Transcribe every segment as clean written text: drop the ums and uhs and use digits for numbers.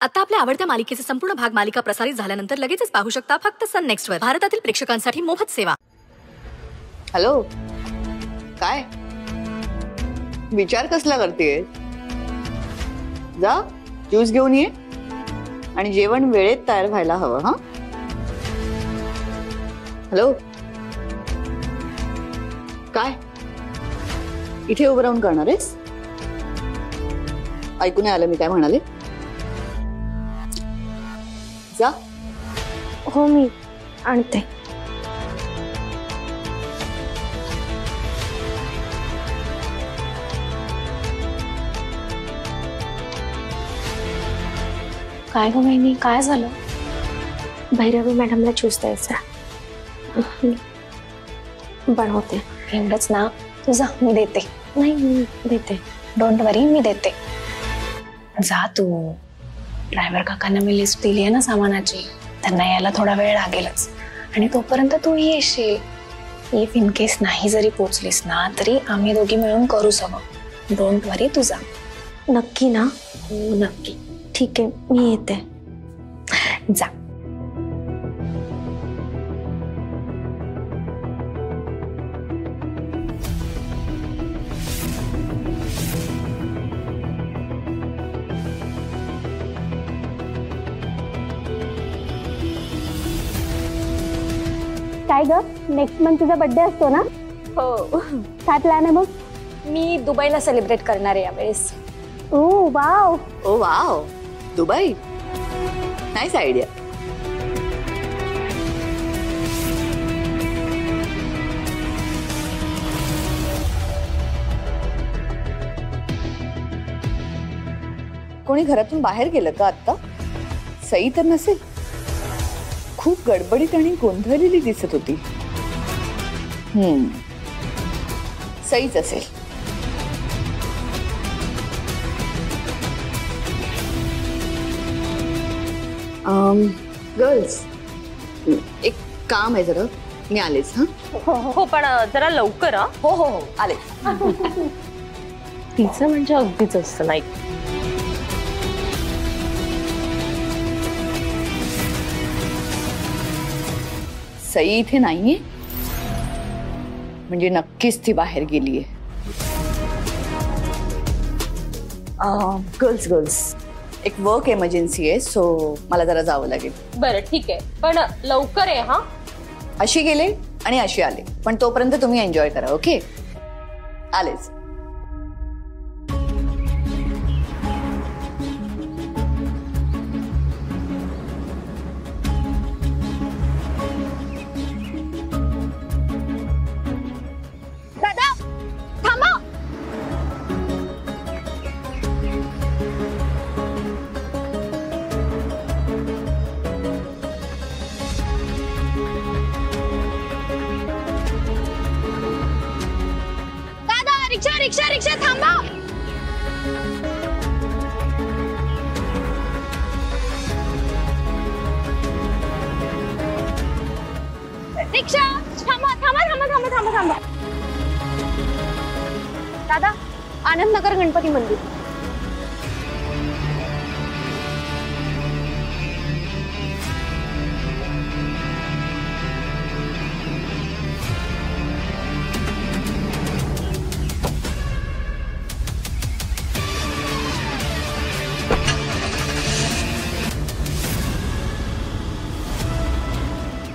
आता आपल्या आवडत्या मालिकेचे संपूर्ण भाग मालिका प्रसारित झाल्यानंतर लगेचच पाहू शकता फक्त सन नेक्स्ट वर. भारतातील प्रेक्षकांसाठी मोफत सेवा. हॅलो, काय विचार कसला करतेय? जा ज्यूस घेऊन ये आणि जेवण वेळेत तयार व्हायला हवं. हा, हॅलो, काय इथे उभं राहून करणार आहेस? ऐकू नाही आलं मी काय म्हणाले? जा. हो, मी आणते. काय गं बहिणी, काय झालं? भैरवी मॅडमला ज्यूस द्यायचा. बनवते. एवढंच ना, तुझा मी देते. नाही, मी देते. डोंट वरी, मी देते. जा तू. ड्रायव्हर काकांना मी लिस्ट दिली आहे ना सामानाची, त्यांना यायला थोडा वेळ लागेलच आणि तोपर्यंत तू येशील. इफ इन केस नाही जरी पोचलीस ना तरी आम्ही दोघी मिळून करू सगळं. डोंट वरी, तू जा. नक्की ना? हो नक्की. ठीक आहे, मी येते. जा. काय ग, नेक्स्ट मंथ तुझा बर्थडे असतो ना? हो. काय प्लॅन आहे मग? मी दुबईला सेलिब्रेट करणार आहे यावेळेस. ओ वाव. ओ वाव, दुबई, नाईस आयडिया. कोणी घरातून बाहेर गेलं का आता? सई तर नसेल. खूप गडबडीत आणि गोंधळलेली दिसत होती. सईच असेल. गर्ल्स, एक काम आहे जरा, मी आलेच. हा हो, पण जरा लवकर. हो हो हो, आले. तिचं म्हणजे अगदीच असतं नाही. सई इथे नाहीये म्हणजे नक्कीच ती बाहेर गेलीये. गर्ल्स, एक वर्क एमर्जन्सी आहे, सो मला जरा जावं लागेल. बरं ठीक आहे, पण लवकर आहे. हा, अशी गेले आणि अशी आले, पण तोपर्यंत तुम्ही एन्जॉय करा. ओके, आलेच. रिक्षा रिक्षा थांबा. रिक्षा थांबा थांबा थांबा थांबा थांबा थांबा. दादा, आनंदनगर गणपती मंदिर.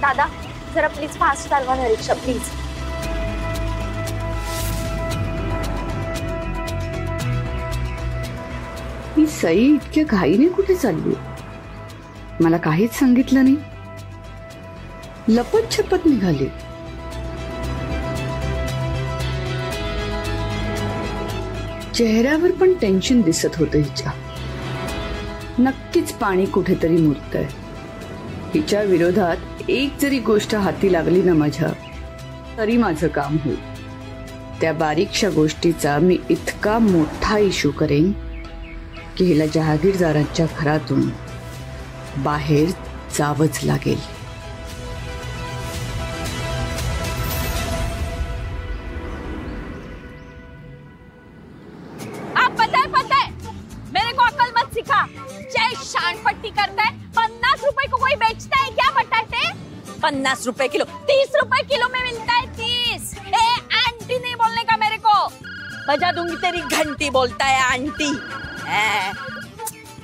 दादा, जरा प्लीज फास्ट चालवा ना रिक्षा, प्लीज. ही सई इतक्या घाईने कुठे चालली? मला काहीच सांगितलं नाही. लपत छपत निघाली. चेहऱ्यावर पण टेन्शन दिसत होतं हिच्या. नक्कीच पाणी कुठेतरी मुरतंय. हिच्या विरोधात एक जरी गोष्ट हाती लागली ना माझ्या, तरी माझं काम होईल. त्या बारीकशा गोष्टीचा मी इतका मोठा इशू करेन की हिला जहागीरदारांच्या घरातून बाहेर जावंच लागेल. आप पता है मेरे को अकल मत सिखा. जय शांति उधळपट्टी करताय? 50 रुपए को कोई बेचता है क्या बटाटे? 50 रुपए किलो, 30 रुपए किलो में मिलता है 30। ए आंटी नहीं बोलने का मेरे को, बजा दूंगी तेरी घंटी। बोलता है आंटी।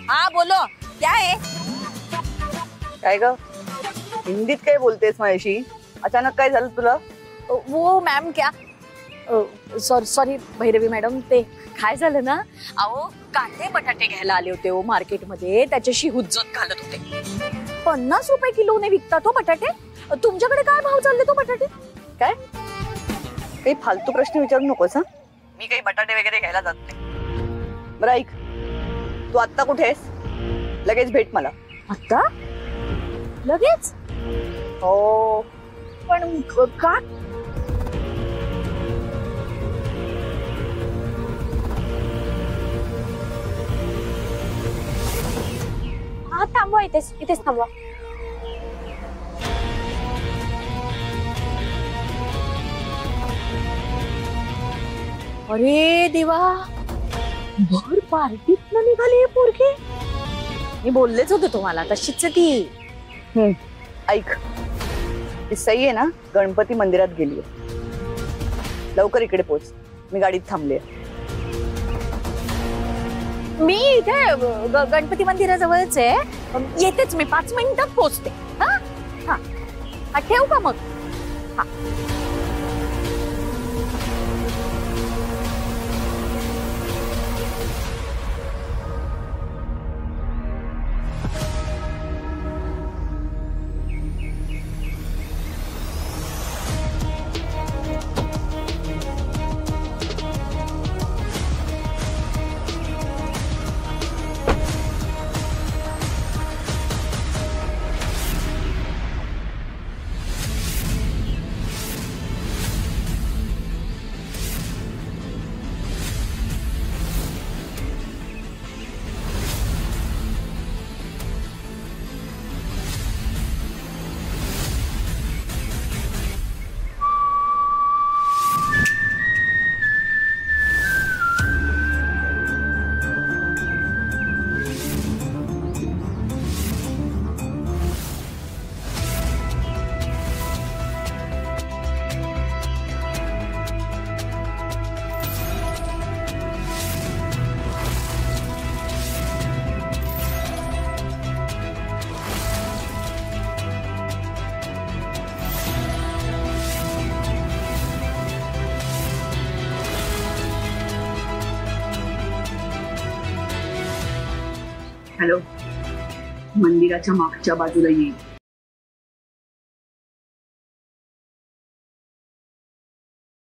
हाँ बोलो, क्या है? काय ग हिंदीत काय बोलतेस माझ्याशी? अचानक काय झालं तुला? वो मॅम क्या सॉरी भैरवी मॅडम, ते काय झालं ना, अहो कांदे बटाटे घ्यायला आले होते हो मार्केटमध्ये, त्याच्याशी हुज्जत घालत होते। 50 रुपए किलोने विकतात हो बटाटे। तुमच्याकडे काय भाव चालले तो बटाटे? काय काही फालतू प्रश्न विचारू नकोस हा। मी काही बटाटे वगैरे घ्यायला जात नाही। बरं ऐक, तू आत्ता कुठे आहेस? लगेच भेट मला। आता लगेच? हो पण का? हा थांबवा, इथेच थांबवा। अरे देवा, भर पार्टीत निघाली पोरगी। मी बोललेच होते तुम्हाला, तशीच आहे ती। ऐक, ती सई आहे ना गणपती मंदिरात गेली। लवकर इकडे पोच, मी गाडीत थांबले। मी इथे गणपती मंदिराजवळच आहे, येतेच मी 5 मिनिटात पोहोचते। हा हा हा, ठेवू का मग? हा हॅलो, मंदिराच्या मागच्या बाजूला येईल।